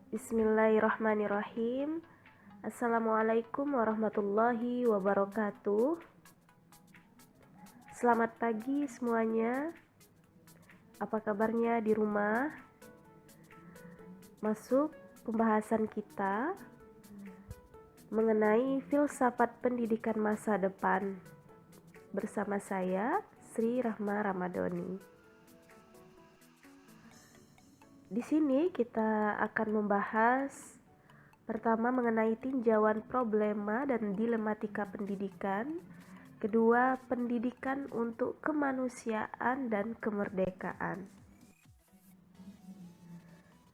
Bismillahirrahmanirrahim. Assalamualaikum warahmatullahi wabarakatuh. Selamat pagi semuanya. Apa kabarnya di rumah? Masuk pembahasan kita mengenai filsafat pendidikan masa depan bersama saya, Sri Rahma Ramadhani. Di sini kita akan membahas pertama mengenai tinjauan problema dan dilematika pendidikan, kedua pendidikan untuk kemanusiaan dan kemerdekaan.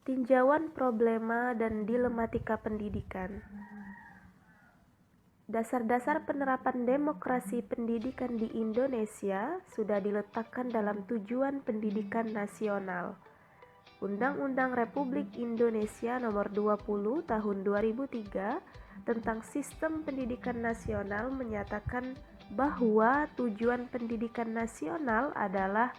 Tinjauan problema dan dilematika pendidikan. Dasar-dasar penerapan demokrasi pendidikan di Indonesia sudah diletakkan dalam Tujuan Pendidikan Nasional Undang-Undang Republik Indonesia Nomor 20 Tahun 2003 tentang Sistem Pendidikan Nasional menyatakan bahwa tujuan pendidikan nasional adalah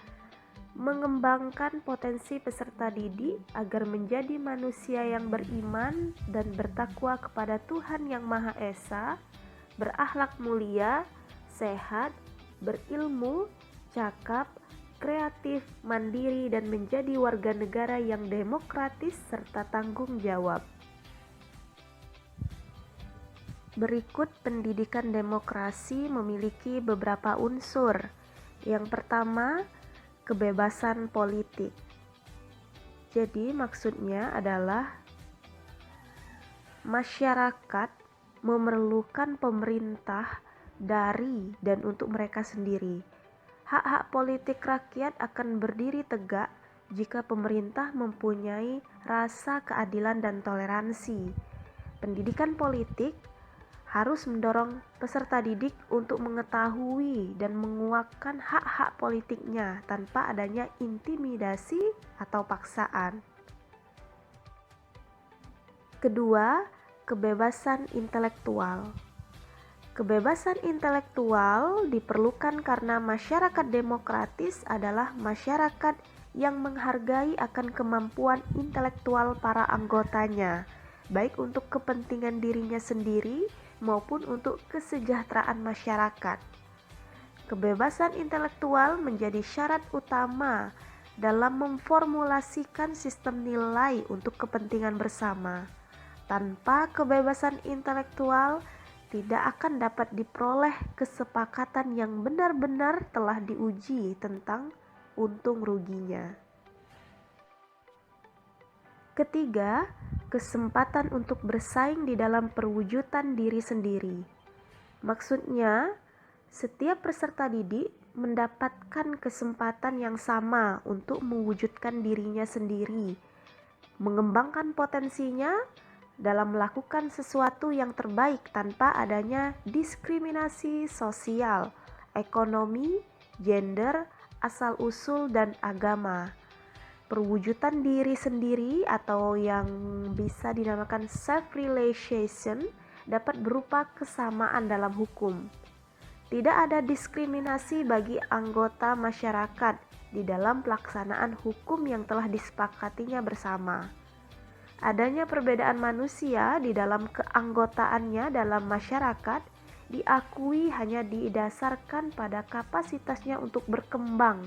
mengembangkan potensi peserta didik agar menjadi manusia yang beriman dan bertakwa kepada Tuhan Yang Maha Esa, berakhlak mulia, sehat, berilmu, cakap, kreatif, mandiri, dan menjadi warga negara yang demokratis serta tanggung jawab. Berikut pendidikan demokrasi memiliki beberapa unsur. Yang pertama, kebebasan politik. Jadi maksudnya adalah masyarakat memerlukan pemerintah dari dan untuk mereka sendiri. Hak-hak politik rakyat akan berdiri tegak jika pemerintah mempunyai rasa keadilan dan toleransi. Pendidikan politik harus mendorong peserta didik untuk mengetahui dan menguatkan hak-hak politiknya tanpa adanya intimidasi atau paksaan. Kedua, kebebasan intelektual. Kebebasan intelektual diperlukan karena masyarakat demokratis adalah masyarakat yang menghargai akan kemampuan intelektual para anggotanya, baik untuk kepentingan dirinya sendiri maupun untuk kesejahteraan masyarakat. Kebebasan intelektual menjadi syarat utama dalam memformulasikan sistem nilai untuk kepentingan bersama. Tanpa kebebasan intelektual, tidak akan dapat diperoleh kesepakatan yang benar-benar telah diuji tentang untung ruginya. Ketiga, kesempatan untuk bersaing di dalam perwujudan diri sendiri. Maksudnya, setiap peserta didik mendapatkan kesempatan yang sama untuk mewujudkan dirinya sendiri, mengembangkan potensinya dalam melakukan sesuatu yang terbaik tanpa adanya diskriminasi sosial, ekonomi, gender, asal-usul, dan agama. Perwujudan diri sendiri atau yang bisa dinamakan self-realization dapat berupa kesamaan dalam hukum. Tidak ada diskriminasi bagi anggota masyarakat di dalam pelaksanaan hukum yang telah disepakatinya bersama. Adanya perbedaan manusia di dalam keanggotaannya dalam masyarakat diakui hanya didasarkan pada kapasitasnya untuk berkembang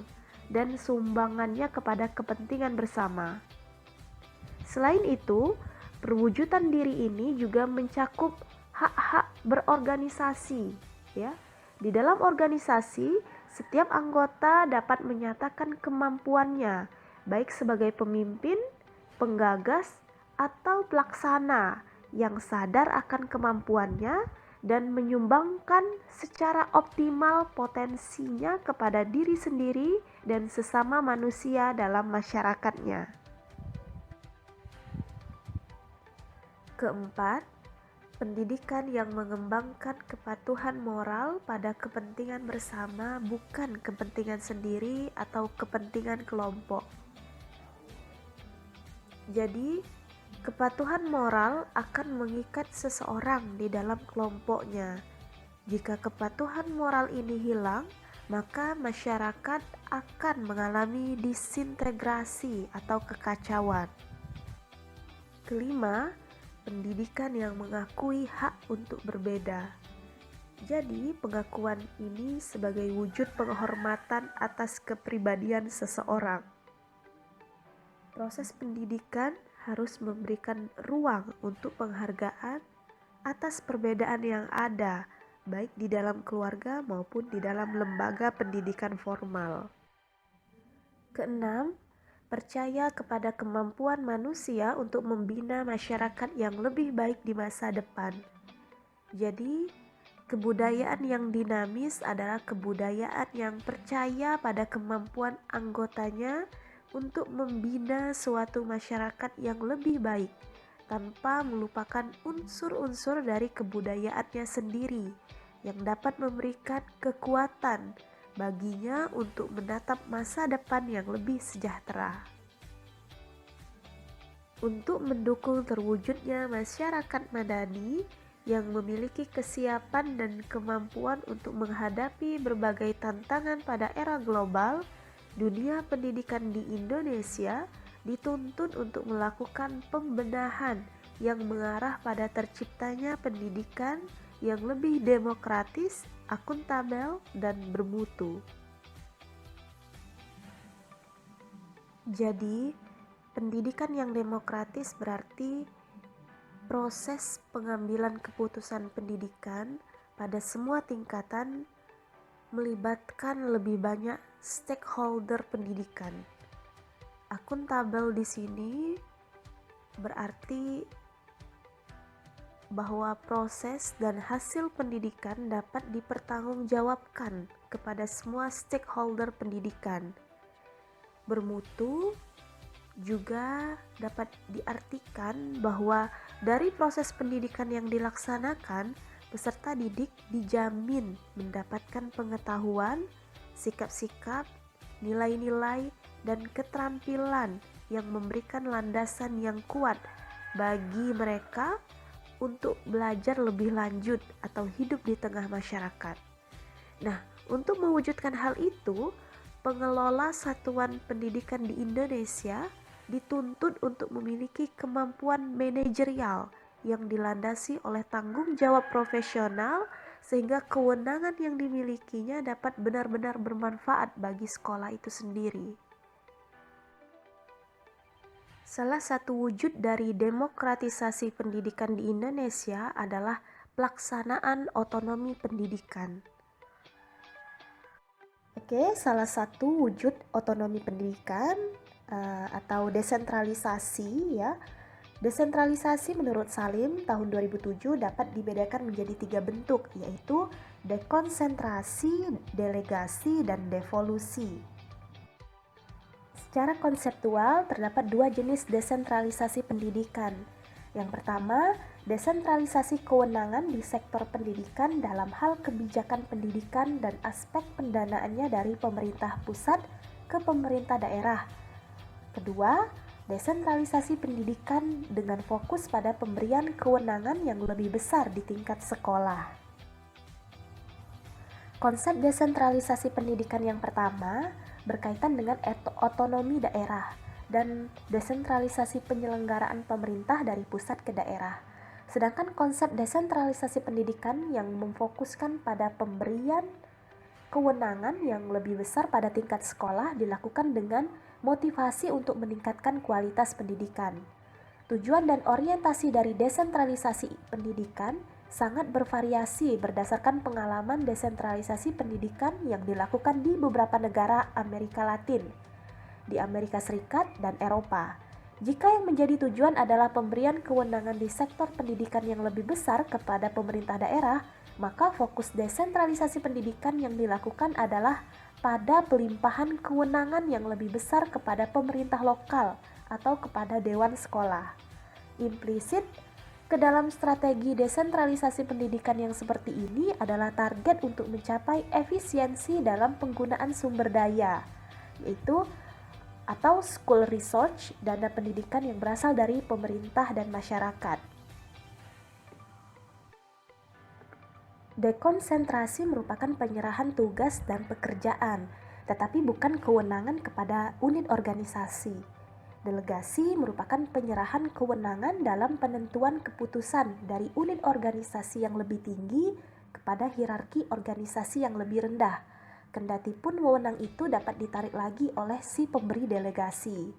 dan sumbangannya kepada kepentingan bersama. Selain itu, perwujudan diri ini juga mencakup hak-hak berorganisasi, ya. Di dalam organisasi, setiap anggota dapat menyatakan kemampuannya, baik sebagai pemimpin, penggagas, atau pelaksana yang sadar akan kemampuannya dan menyumbangkan secara optimal potensinya kepada diri sendiri dan sesama manusia dalam masyarakatnya. Keempat, pendidikan yang mengembangkan kepatuhan moral pada kepentingan bersama, bukan kepentingan sendiri atau kepentingan kelompok. Jadi, kepatuhan moral akan mengikat seseorang di dalam kelompoknya. Jika kepatuhan moral ini hilang, maka masyarakat akan mengalami disintegrasi atau kekacauan. Kelima, pendidikan yang mengakui hak untuk berbeda. Jadi, pengakuan ini sebagai wujud penghormatan atas kepribadian seseorang. Proses pendidikan harus memberikan ruang untuk penghargaan atas perbedaan yang ada, baik di dalam keluarga maupun di dalam lembaga pendidikan formal. Keenam, percaya kepada kemampuan manusia untuk membina masyarakat yang lebih baik di masa depan. Jadi, kebudayaan yang dinamis adalah kebudayaan yang percaya pada kemampuan anggotanya untuk membina suatu masyarakat yang lebih baik, tanpa melupakan unsur-unsur dari kebudayaannya sendiri yang dapat memberikan kekuatan baginya untuk menatap masa depan yang lebih sejahtera. Untuk mendukung terwujudnya masyarakat madani yang memiliki kesiapan dan kemampuan untuk menghadapi berbagai tantangan pada era global, dunia pendidikan di Indonesia dituntut untuk melakukan pembenahan yang mengarah pada terciptanya pendidikan yang lebih demokratis, akuntabel, dan bermutu. Jadi, pendidikan yang demokratis berarti proses pengambilan keputusan pendidikan pada semua tingkatan melibatkan lebih banyak stakeholder pendidikan. Akuntabel di sini berarti bahwa proses dan hasil pendidikan dapat dipertanggungjawabkan kepada semua stakeholder pendidikan. Bermutu juga dapat diartikan bahwa dari proses pendidikan yang dilaksanakan, peserta didik dijamin mendapatkan pengetahuan, sikap-sikap, nilai-nilai, dan keterampilan yang memberikan landasan yang kuat bagi mereka untuk belajar lebih lanjut atau hidup di tengah masyarakat. Nah, untuk mewujudkan hal itu, pengelola satuan pendidikan di Indonesia dituntut untuk memiliki kemampuan manajerial yang dilandasi oleh tanggung jawab profesional sehingga kewenangan yang dimilikinya dapat benar-benar bermanfaat bagi sekolah itu sendiri. Salah satu wujud dari demokratisasi pendidikan di Indonesia adalah pelaksanaan otonomi pendidikan. Oke, salah satu wujud otonomi pendidikan atau desentralisasi ya. Desentralisasi menurut Salim tahun 2007 dapat dibedakan menjadi 3 bentuk, yaitu dekonsentrasi, delegasi, dan devolusi. Secara konseptual, terdapat 2 jenis desentralisasi pendidikan. Yang pertama, desentralisasi kewenangan di sektor pendidikan dalam hal kebijakan pendidikan dan aspek pendanaannya dari pemerintah pusat ke pemerintah daerah. Kedua, desentralisasi pendidikan dengan fokus pada pemberian kewenangan yang lebih besar di tingkat sekolah. Konsep desentralisasi pendidikan yang pertama berkaitan dengan otonomi daerah dan desentralisasi penyelenggaraan pemerintah dari pusat ke daerah. Sedangkan konsep desentralisasi pendidikan yang memfokuskan pada pemberian kewenangan yang lebih besar pada tingkat sekolah dilakukan dengan motivasi untuk meningkatkan kualitas pendidikan. Tujuan dan orientasi dari desentralisasi pendidikan sangat bervariasi berdasarkan pengalaman desentralisasi pendidikan yang dilakukan di beberapa negara Amerika Latin, di Amerika Serikat, dan Eropa. Jika yang menjadi tujuan adalah pemberian kewenangan di sektor pendidikan yang lebih besar kepada pemerintah daerah, maka fokus desentralisasi pendidikan yang dilakukan adalah pada pelimpahan kewenangan yang lebih besar kepada pemerintah lokal atau kepada dewan sekolah. Implisit ke dalam strategi desentralisasi pendidikan yang seperti ini adalah target untuk mencapai efisiensi dalam penggunaan sumber daya, yaitu atau school research, dana pendidikan yang berasal dari pemerintah dan masyarakat. Dekonsentrasi merupakan penyerahan tugas dan pekerjaan, tetapi bukan kewenangan kepada unit organisasi. Delegasi merupakan penyerahan kewenangan dalam penentuan keputusan dari unit organisasi yang lebih tinggi kepada hierarki organisasi yang lebih rendah. Kendati pun wewenang itu dapat ditarik lagi oleh si pemberi delegasi.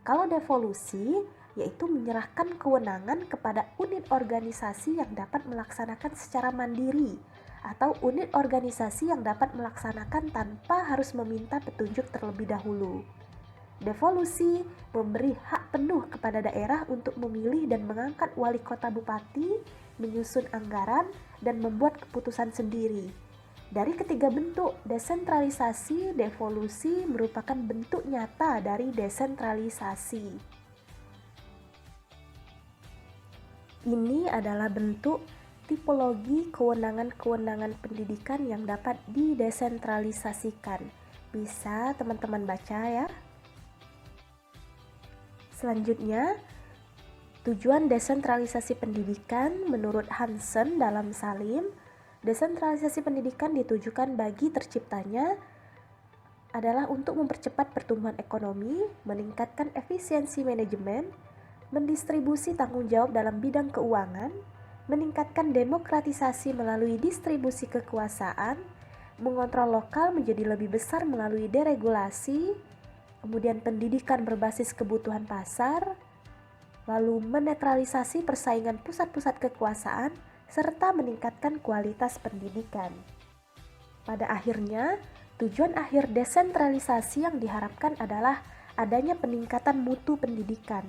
Kalau devolusi, yaitu menyerahkan kewenangan kepada unit organisasi yang dapat melaksanakan secara mandiri atau unit organisasi yang dapat melaksanakan tanpa harus meminta petunjuk terlebih dahulu. Devolusi memberi hak penuh kepada daerah untuk memilih dan mengangkat wali kota bupati, menyusun anggaran, dan membuat keputusan sendiri. Dari ketiga bentuk desentralisasi, devolusi merupakan bentuk nyata dari desentralisasi. Ini adalah bentuk tipologi kewenangan-kewenangan pendidikan yang dapat didesentralisasikan. Bisa teman-teman baca ya. Selanjutnya, tujuan desentralisasi pendidikan menurut Hansen dalam Salim, desentralisasi pendidikan ditujukan bagi terciptanya adalah untuk mempercepat pertumbuhan ekonomi, meningkatkan efisiensi manajemen, mendistribusi tanggung jawab dalam bidang keuangan, meningkatkan demokratisasi melalui distribusi kekuasaan, mengontrol lokal menjadi lebih besar melalui deregulasi, kemudian pendidikan berbasis kebutuhan pasar, lalu menetralisasi persaingan pusat-pusat kekuasaan, serta meningkatkan kualitas pendidikan. Pada akhirnya, tujuan akhir desentralisasi yang diharapkan adalah adanya peningkatan mutu pendidikan.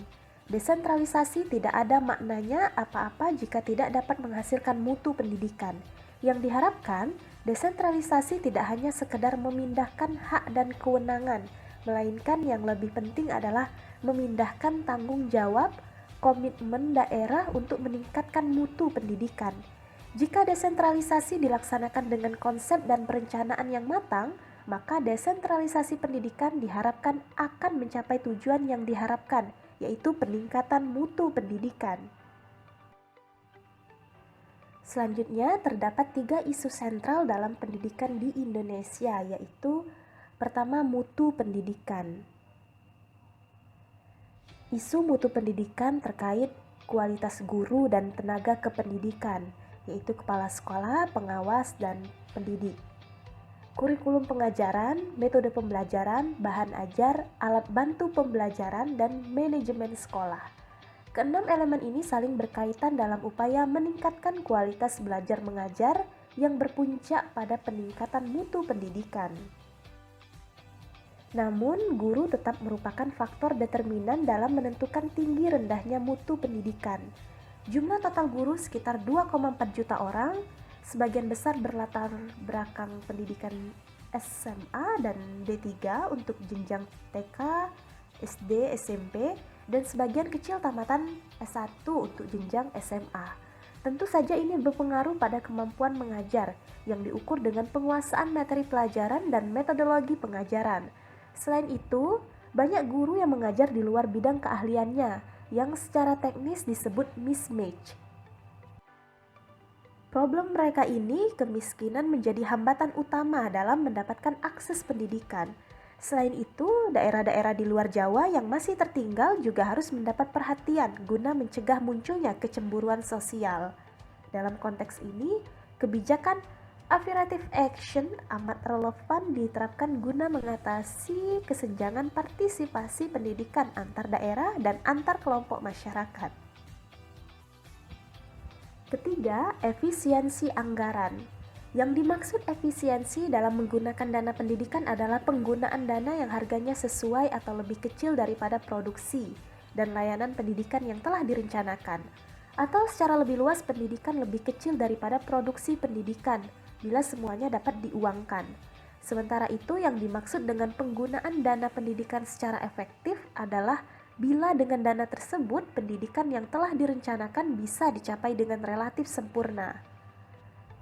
Desentralisasi tidak ada maknanya apa-apa jika tidak dapat menghasilkan mutu pendidikan. Yang diharapkan, desentralisasi tidak hanya sekedar memindahkan hak dan kewenangan, melainkan yang lebih penting adalah memindahkan tanggung jawab, komitmen daerah untuk meningkatkan mutu pendidikan. Jika desentralisasi dilaksanakan dengan konsep dan perencanaan yang matang, maka desentralisasi pendidikan diharapkan akan mencapai tujuan yang diharapkan, yaitu peningkatan mutu pendidikan. Selanjutnya, terdapat 3 isu sentral dalam pendidikan di Indonesia, yaitu pertama, mutu pendidikan. Isu mutu pendidikan terkait kualitas guru dan tenaga kependidikan, yaitu kepala sekolah, pengawas, dan pendidik. Kurikulum pengajaran, metode pembelajaran, bahan ajar, alat bantu pembelajaran, dan manajemen sekolah. Keenam elemen ini saling berkaitan dalam upaya meningkatkan kualitas belajar mengajar yang berpuncak pada peningkatan mutu pendidikan. Namun, guru tetap merupakan faktor determinan dalam menentukan tinggi rendahnya mutu pendidikan. Jumlah total guru sekitar 2,4 juta orang, sebagian besar berlatar belakang pendidikan SMA dan D3 untuk jenjang TK, SD, SMP, dan sebagian kecil tamatan S1 untuk jenjang SMA. Tentu saja ini berpengaruh pada kemampuan mengajar yang diukur dengan penguasaan materi pelajaran dan metodologi pengajaran. Selain itu, banyak guru yang mengajar di luar bidang keahliannya, yang secara teknis disebut mismatch. Problem mereka ini, kemiskinan menjadi hambatan utama dalam mendapatkan akses pendidikan. Selain itu, daerah-daerah di luar Jawa yang masih tertinggal juga harus mendapat perhatian guna mencegah munculnya kecemburuan sosial. Dalam konteks ini, kebijakan affirmative action amat relevan diterapkan guna mengatasi kesenjangan partisipasi pendidikan antar daerah dan antar kelompok masyarakat. Ketiga, efisiensi anggaran. Yang dimaksud efisiensi dalam menggunakan dana pendidikan adalah penggunaan dana yang harganya sesuai atau lebih kecil daripada produksi dan layanan pendidikan yang telah direncanakan, atau secara lebih luas pendidikan lebih kecil daripada produksi pendidikan bila semuanya dapat diuangkan. Sementara itu, yang dimaksud dengan penggunaan dana pendidikan secara efektif adalah bila dengan dana tersebut pendidikan yang telah direncanakan bisa dicapai dengan relatif sempurna.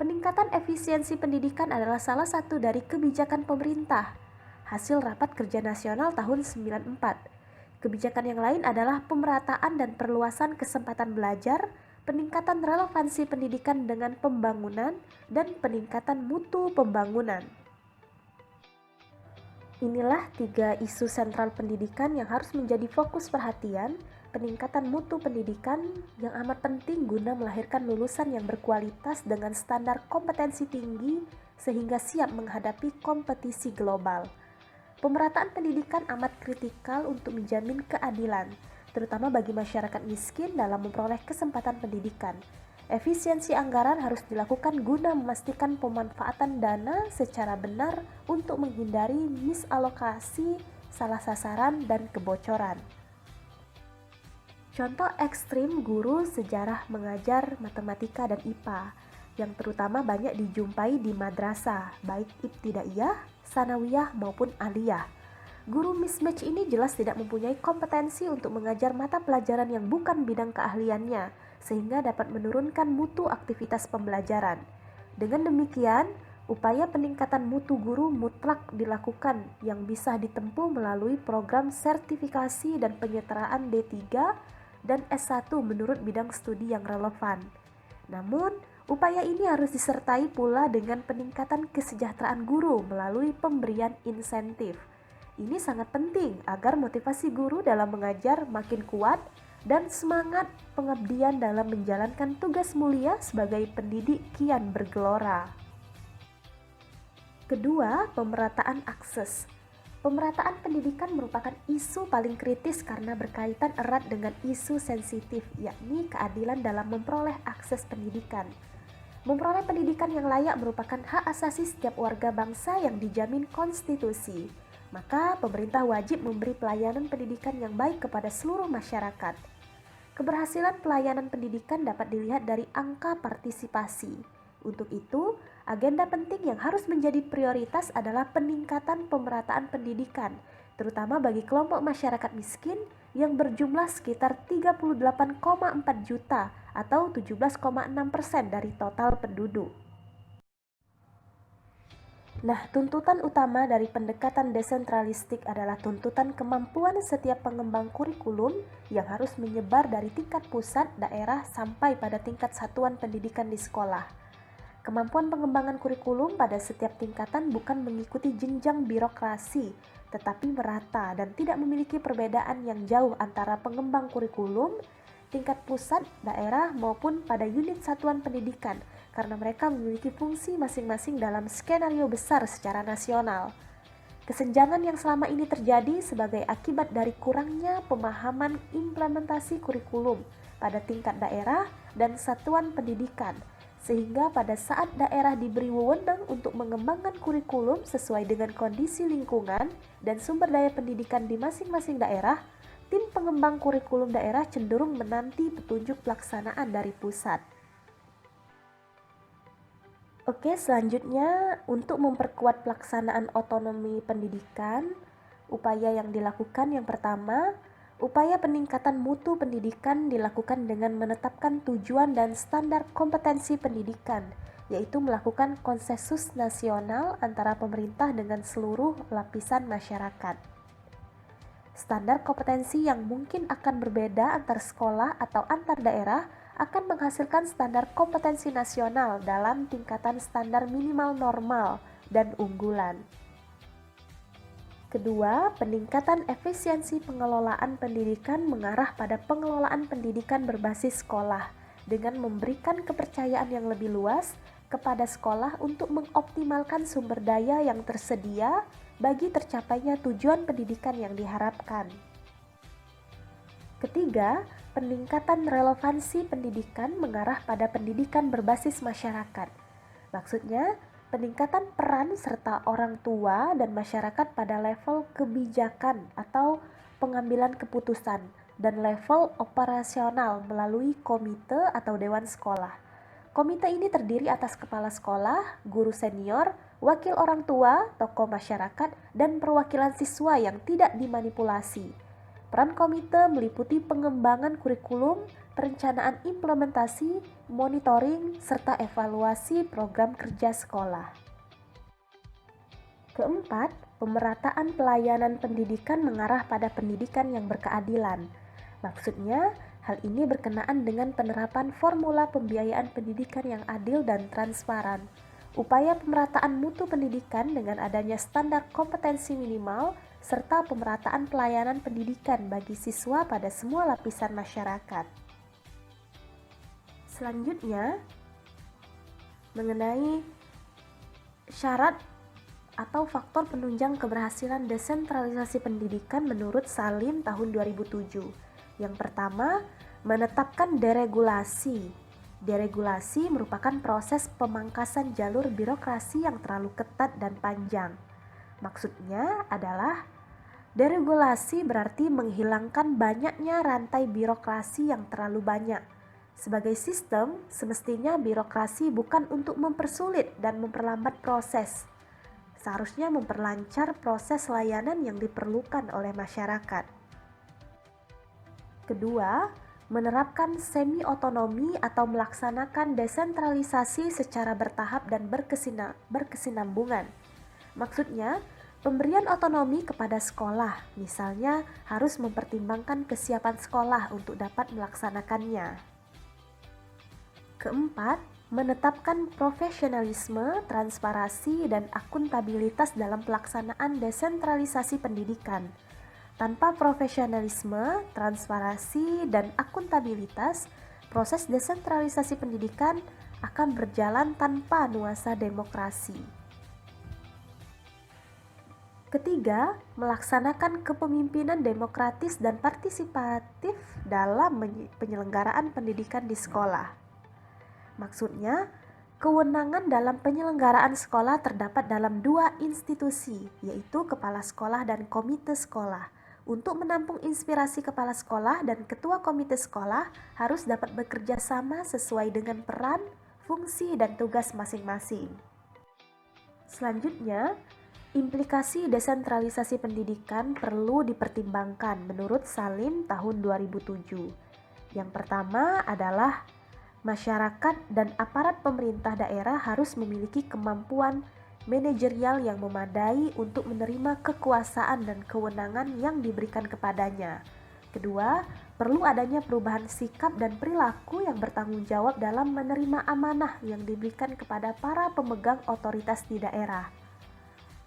Peningkatan efisiensi pendidikan adalah salah satu dari kebijakan pemerintah, hasil Rapat Kerja Nasional tahun 94. Kebijakan yang lain adalah pemerataan dan perluasan kesempatan belajar, peningkatan relevansi pendidikan dengan pembangunan, dan peningkatan mutu pembangunan. Inilah 3 isu sentral pendidikan yang harus menjadi fokus perhatian. Peningkatan mutu pendidikan yang amat penting guna melahirkan lulusan yang berkualitas dengan standar kompetensi tinggi sehingga siap menghadapi kompetisi global. Pemerataan pendidikan amat kritikal untuk menjamin keadilan, terutama bagi masyarakat miskin dalam memperoleh kesempatan pendidikan. Efisiensi anggaran harus dilakukan guna memastikan pemanfaatan dana secara benar untuk menghindari misalokasi, salah sasaran, dan kebocoran. Contoh ekstrim guru sejarah mengajar matematika dan IPA yang terutama banyak dijumpai di madrasah, baik ibtidaiyah, sanawiyah maupun aliyah. Guru mismatch ini jelas tidak mempunyai kompetensi untuk mengajar mata pelajaran yang bukan bidang keahliannya, sehingga dapat menurunkan mutu aktivitas pembelajaran. Dengan demikian, upaya peningkatan mutu guru mutlak dilakukan yang bisa ditempuh melalui program sertifikasi dan penyetaraan D3 dan S1 menurut bidang studi yang relevan. Namun, upaya ini harus disertai pula dengan peningkatan kesejahteraan guru melalui pemberian insentif. Ini sangat penting agar motivasi guru dalam mengajar makin kuat dan semangat pengabdian dalam menjalankan tugas mulia sebagai pendidik kian bergelora. Kedua, pemerataan akses. Pemerataan pendidikan merupakan isu paling kritis karena berkaitan erat dengan isu sensitif, yakni keadilan dalam memperoleh akses pendidikan. Memperoleh pendidikan yang layak merupakan hak asasi setiap warga bangsa yang dijamin konstitusi. Maka pemerintah wajib memberi pelayanan pendidikan yang baik kepada seluruh masyarakat. Keberhasilan pelayanan pendidikan dapat dilihat dari angka partisipasi. Untuk itu, agenda penting yang harus menjadi prioritas adalah peningkatan pemerataan pendidikan, terutama bagi kelompok masyarakat miskin yang berjumlah sekitar 38,4 juta atau 17,6% dari total penduduk. Nah, tuntutan utama dari pendekatan desentralistik adalah tuntutan kemampuan setiap pengembang kurikulum yang harus menyebar dari tingkat pusat, daerah, sampai pada tingkat satuan pendidikan di sekolah. Kemampuan pengembangan kurikulum pada setiap tingkatan bukan mengikuti jenjang birokrasi, tetapi merata dan tidak memiliki perbedaan yang jauh antara pengembang kurikulum, tingkat pusat, daerah, maupun pada unit satuan pendidikan, karena mereka memiliki fungsi masing-masing dalam skenario besar secara nasional. Kesenjangan yang selama ini terjadi sebagai akibat dari kurangnya pemahaman implementasi kurikulum pada tingkat daerah dan satuan pendidikan, sehingga pada saat daerah diberi wewenang untuk mengembangkan kurikulum sesuai dengan kondisi lingkungan dan sumber daya pendidikan di masing-masing daerah, tim pengembang kurikulum daerah cenderung menanti petunjuk pelaksanaan dari pusat. Oke, selanjutnya untuk memperkuat pelaksanaan otonomi pendidikan, upaya yang dilakukan yang pertama, upaya peningkatan mutu pendidikan dilakukan dengan menetapkan tujuan dan standar kompetensi pendidikan, yaitu melakukan konsensus nasional antara pemerintah dengan seluruh lapisan masyarakat. Standar kompetensi yang mungkin akan berbeda antar sekolah atau antar daerah akan menghasilkan standar kompetensi nasional dalam tingkatan standar minimal normal dan unggulan. Kedua, peningkatan efisiensi pengelolaan pendidikan mengarah pada pengelolaan pendidikan berbasis sekolah dengan memberikan kepercayaan yang lebih luas kepada sekolah untuk mengoptimalkan sumber daya yang tersedia bagi tercapainya tujuan pendidikan yang diharapkan. Ketiga, peningkatan relevansi pendidikan mengarah pada pendidikan berbasis masyarakat. Maksudnya, peningkatan peran serta orang tua dan masyarakat pada level kebijakan atau pengambilan keputusan dan level operasional melalui komite atau dewan sekolah. Komite ini terdiri atas kepala sekolah, guru senior, wakil orang tua, tokoh masyarakat, dan perwakilan siswa yang tidak dimanipulasi. Peran komite meliputi pengembangan kurikulum, perencanaan implementasi, monitoring, serta evaluasi program kerja sekolah. Keempat, pemerataan pelayanan pendidikan mengarah pada pendidikan yang berkeadilan. Maksudnya, hal ini berkenaan dengan penerapan formula pembiayaan pendidikan yang adil dan transparan. upaya pemerataan mutu pendidikan dengan adanya standar kompetensi minimal, serta pemerataan pelayanan pendidikan bagi siswa pada semua lapisan masyarakat. Selanjutnya, mengenai syarat atau faktor penunjang keberhasilan desentralisasi pendidikan menurut Salim tahun 2007. Yang pertama, menetapkan deregulasi. Deregulasi merupakan proses pemangkasan jalur birokrasi yang terlalu ketat dan panjang. Maksudnya adalah deregulasi berarti menghilangkan banyaknya rantai birokrasi yang terlalu banyak. Sebagai sistem, semestinya birokrasi bukan untuk mempersulit dan memperlambat proses. Seharusnya memperlancar proses layanan yang diperlukan oleh masyarakat. Kedua, menerapkan semi-otonomi atau melaksanakan desentralisasi secara bertahap dan berkesinambungan. Maksudnya, pemberian otonomi kepada sekolah, misalnya harus mempertimbangkan kesiapan sekolah untuk dapat melaksanakannya. Keempat, menetapkan profesionalisme, transparansi, dan akuntabilitas dalam pelaksanaan desentralisasi pendidikan. Tanpa profesionalisme, transparansi, dan akuntabilitas, proses desentralisasi pendidikan akan berjalan tanpa nuansa demokrasi. Ketiga, melaksanakan kepemimpinan demokratis dan partisipatif dalam penyelenggaraan pendidikan di sekolah. Maksudnya, kewenangan dalam penyelenggaraan sekolah terdapat dalam dua institusi, yaitu kepala sekolah dan komite sekolah. Untuk menampung inspirasi kepala sekolah dan ketua komite sekolah harus dapat bekerja sama sesuai dengan peran, fungsi, dan tugas masing-masing. Selanjutnya, implikasi desentralisasi pendidikan perlu dipertimbangkan menurut Salim tahun 2007. Yang pertama adalah masyarakat dan aparat pemerintah daerah harus memiliki kemampuan manajerial yang memadai untuk menerima kekuasaan dan kewenangan yang diberikan kepadanya. Kedua, perlu adanya perubahan sikap dan perilaku yang bertanggung jawab dalam menerima amanah yang diberikan kepada para pemegang otoritas di daerah.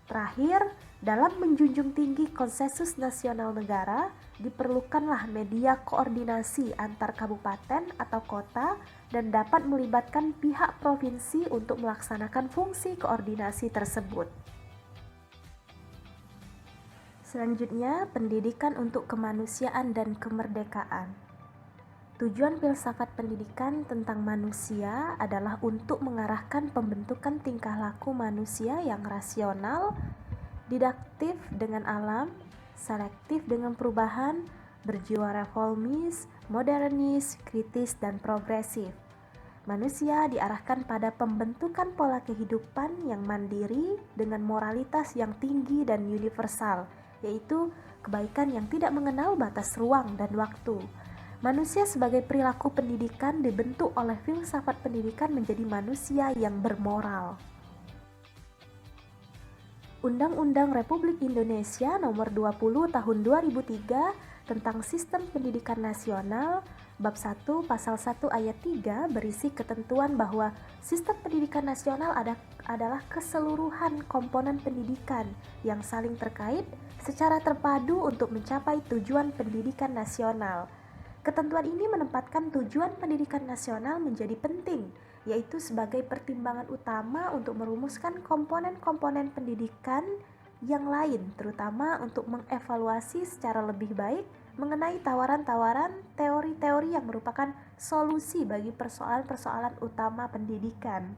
Terakhir, dalam menjunjung tinggi konsensus nasional negara, diperlukanlah media koordinasi antar kabupaten atau kota dan dapat melibatkan pihak provinsi untuk melaksanakan fungsi koordinasi tersebut. Selanjutnya, pendidikan untuk kemanusiaan dan kemerdekaan. Tujuan filsafat pendidikan tentang manusia adalah untuk mengarahkan pembentukan tingkah laku manusia yang rasional, didaktif dengan alam, selektif dengan perubahan, berjiwa reformis, modernis, kritis, dan progresif. Manusia diarahkan pada pembentukan pola kehidupan yang mandiri dengan moralitas yang tinggi dan universal, yaitu kebaikan yang tidak mengenal batas ruang dan waktu. Manusia sebagai perilaku pendidikan dibentuk oleh filsafat pendidikan menjadi manusia yang bermoral. Undang-Undang Republik Indonesia Nomor 20 Tahun 2003 tentang Sistem Pendidikan Nasional Bab 1 Pasal 1 Ayat 3 berisi ketentuan bahwa sistem pendidikan nasional adalah keseluruhan komponen pendidikan yang saling terkait secara terpadu untuk mencapai tujuan pendidikan nasional. Ketentuan ini menempatkan tujuan pendidikan nasional menjadi penting, yaitu sebagai pertimbangan utama untuk merumuskan komponen-komponen pendidikan yang lain, terutama untuk mengevaluasi secara lebih baik mengenai tawaran-tawaran teori-teori yang merupakan solusi bagi persoalan-persoalan utama pendidikan.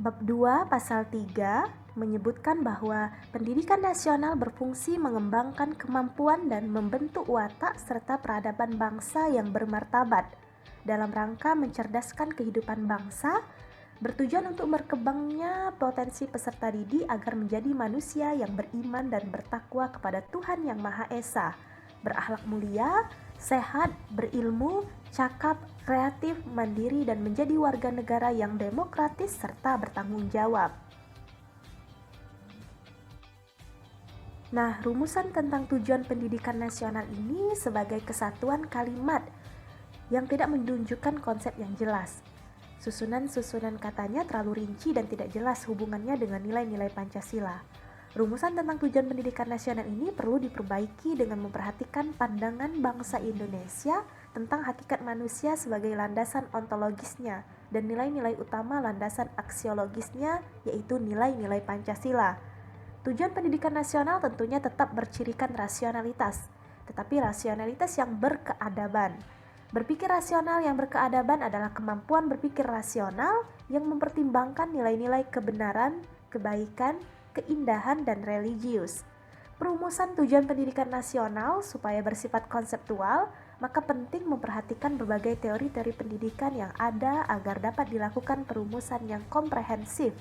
Bab 2 Pasal 3 menyebutkan bahwa pendidikan nasional berfungsi mengembangkan kemampuan dan membentuk watak serta peradaban bangsa yang bermartabat dalam rangka mencerdaskan kehidupan bangsa, bertujuan untuk berkembangnya potensi peserta didik agar menjadi manusia yang beriman dan bertakwa kepada Tuhan Yang Maha Esa, berakhlak mulia, sehat, berilmu, cakap, kreatif, mandiri, dan menjadi warga negara yang demokratis serta bertanggung jawab. Nah, rumusan tentang tujuan pendidikan nasional ini sebagai kesatuan kalimat yang tidak menunjukkan konsep yang jelas. Susunan-susunan katanya terlalu rinci dan tidak jelas hubungannya dengan nilai-nilai Pancasila. Rumusan tentang tujuan pendidikan nasional ini perlu diperbaiki dengan memperhatikan pandangan bangsa Indonesia tentang hakikat manusia sebagai landasan ontologisnya dan nilai-nilai utama landasan aksiologisnya, yaitu nilai-nilai Pancasila. Tujuan pendidikan nasional tentunya tetap bercirikan rasionalitas, tetapi rasionalitas yang berkeadaban. Berpikir rasional yang berkeadaban adalah kemampuan berpikir rasional yang mempertimbangkan nilai-nilai kebenaran, kebaikan, keindahan, dan religius. Perumusan tujuan pendidikan nasional supaya bersifat konseptual, maka penting memperhatikan berbagai teori-teori pendidikan yang ada agar dapat dilakukan perumusan yang komprehensif.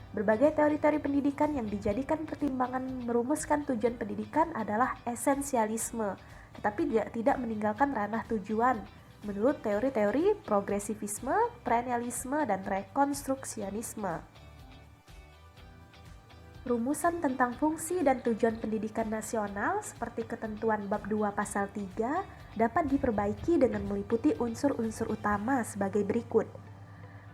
Berbagai teori-teori pendidikan yang dijadikan pertimbangan merumuskan tujuan pendidikan adalah esensialisme, tetapi tidak meninggalkan ranah tujuan, menurut teori-teori progresivisme, perennialisme, dan rekonstruksionisme. Rumusan tentang fungsi dan tujuan pendidikan nasional seperti ketentuan bab 2 pasal 3 dapat diperbaiki dengan meliputi unsur-unsur utama sebagai berikut.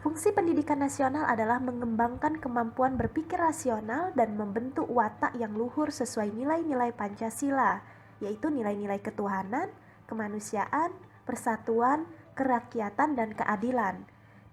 Fungsi pendidikan nasional adalah mengembangkan kemampuan berpikir rasional dan membentuk watak yang luhur sesuai nilai-nilai Pancasila, yaitu nilai-nilai ketuhanan, kemanusiaan, persatuan, kerakyatan, dan keadilan.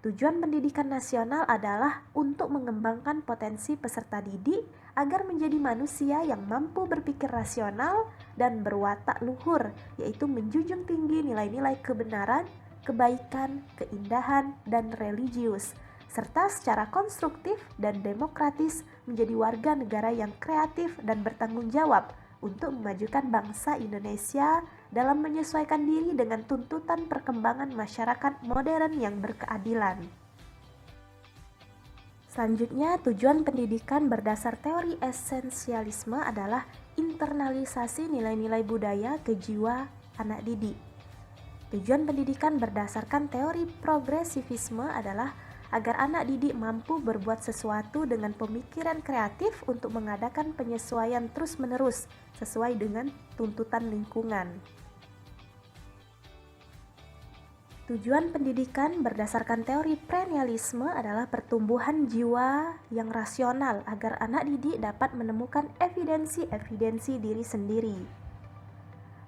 Tujuan pendidikan nasional adalah untuk mengembangkan potensi peserta didik agar menjadi manusia yang mampu berpikir rasional dan berwatak luhur, yaitu menjunjung tinggi nilai-nilai kebenaran, kebaikan, keindahan, dan religius, serta secara konstruktif dan demokratis menjadi warga negara yang kreatif dan bertanggung jawab untuk memajukan bangsa Indonesia dalam menyesuaikan diri dengan tuntutan perkembangan masyarakat modern yang berkeadilan. Selanjutnya, tujuan pendidikan berdasar teori esensialisme adalah internalisasi nilai-nilai budaya ke jiwa anak didik. Tujuan pendidikan berdasarkan teori progresivisme adalah agar anak didik mampu berbuat sesuatu dengan pemikiran kreatif untuk mengadakan penyesuaian terus-menerus sesuai dengan tuntutan lingkungan. Tujuan pendidikan berdasarkan teori perennialisme adalah pertumbuhan jiwa yang rasional agar anak didik dapat menemukan evidensi-evidensi diri sendiri.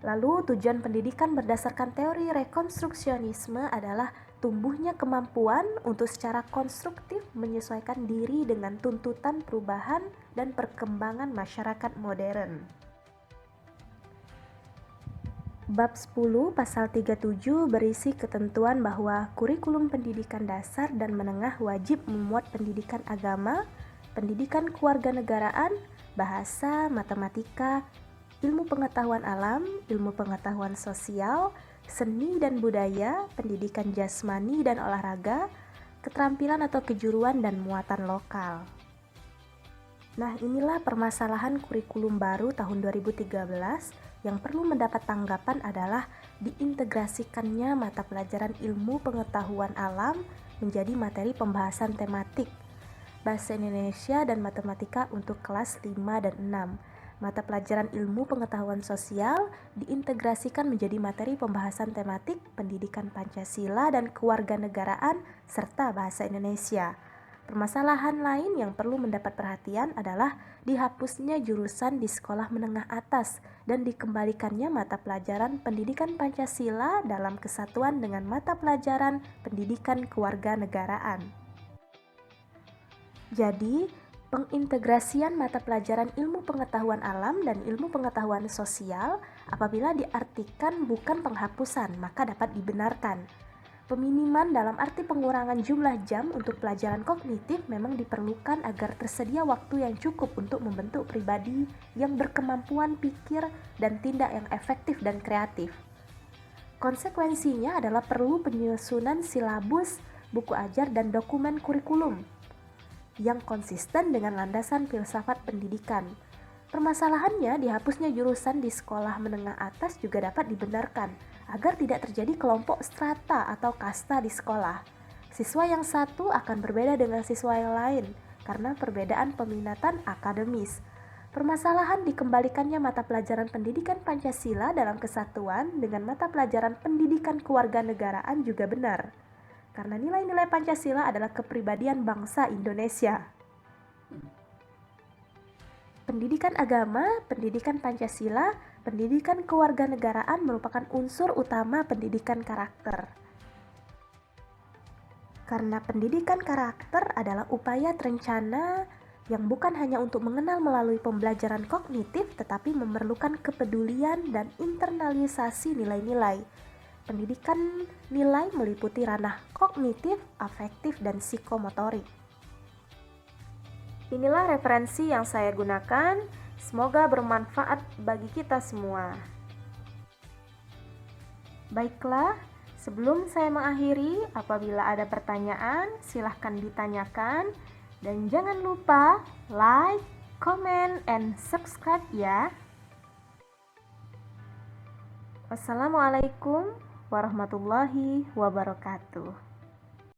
Lalu, tujuan pendidikan berdasarkan teori rekonstruksionisme adalah tumbuhnya kemampuan untuk secara konstruktif menyesuaikan diri dengan tuntutan perubahan dan perkembangan masyarakat modern. Bab 10 pasal 37 berisi ketentuan bahwa kurikulum pendidikan dasar dan menengah wajib memuat pendidikan agama, pendidikan kewarganegaraan, bahasa, matematika, ilmu pengetahuan alam, ilmu pengetahuan sosial, seni dan budaya, pendidikan jasmani dan olahraga, keterampilan atau kejuruan, dan muatan lokal. Nah, inilah permasalahan kurikulum baru tahun 2013 yang perlu mendapat tanggapan adalah diintegrasikannya mata pelajaran ilmu pengetahuan alam menjadi materi pembahasan tematik, bahasa Indonesia dan matematika untuk kelas 5 dan 6. Mata pelajaran ilmu pengetahuan sosial diintegrasikan menjadi materi pembahasan tematik pendidikan Pancasila dan kewarganegaraan serta bahasa Indonesia. Permasalahan lain yang perlu mendapat perhatian adalah dihapusnya jurusan di sekolah menengah atas dan dikembalikannya mata pelajaran pendidikan Pancasila dalam kesatuan dengan mata pelajaran pendidikan kewarganegaraan. Jadi, pengintegrasian mata pelajaran ilmu pengetahuan alam dan ilmu pengetahuan sosial apabila diartikan bukan penghapusan, maka dapat dibenarkan. Peminiman dalam arti pengurangan jumlah jam untuk pelajaran kognitif memang diperlukan agar tersedia waktu yang cukup untuk membentuk pribadi yang berkemampuan pikir dan tindak yang efektif dan kreatif. Konsekuensinya adalah perlu penyusunan silabus, buku ajar, dan dokumen kurikulum yang konsisten dengan landasan filsafat pendidikan. Permasalahannya, dihapusnya jurusan di sekolah menengah atas juga dapat dibenarkan agar tidak terjadi kelompok strata atau kasta di sekolah. Siswa yang satu akan berbeda dengan siswa yang lain karena perbedaan peminatan akademis. Permasalahan dikembalikannya mata pelajaran pendidikan Pancasila dalam kesatuan dengan mata pelajaran pendidikan kewarganegaraan juga benar. karena nilai-nilai Pancasila adalah kepribadian bangsa Indonesia. Pendidikan agama, pendidikan Pancasila, pendidikan kewarganegaraan merupakan unsur utama pendidikan karakter. Karena pendidikan karakter adalah upaya terencana yang bukan hanya untuk mengenal melalui pembelajaran kognitif, tetapi memerlukan kepedulian dan internalisasi nilai-nilai. Pendidikan nilai meliputi ranah kognitif, afektif, dan psikomotorik. Inilah referensi yang saya gunakan, semoga bermanfaat bagi kita semua. Baiklah, sebelum saya mengakhiri, apabila ada pertanyaan, silahkan ditanyakan. Dan jangan lupa like, comment, and subscribe ya. Wassalamualaikum warahmatullahi wabarakatuh.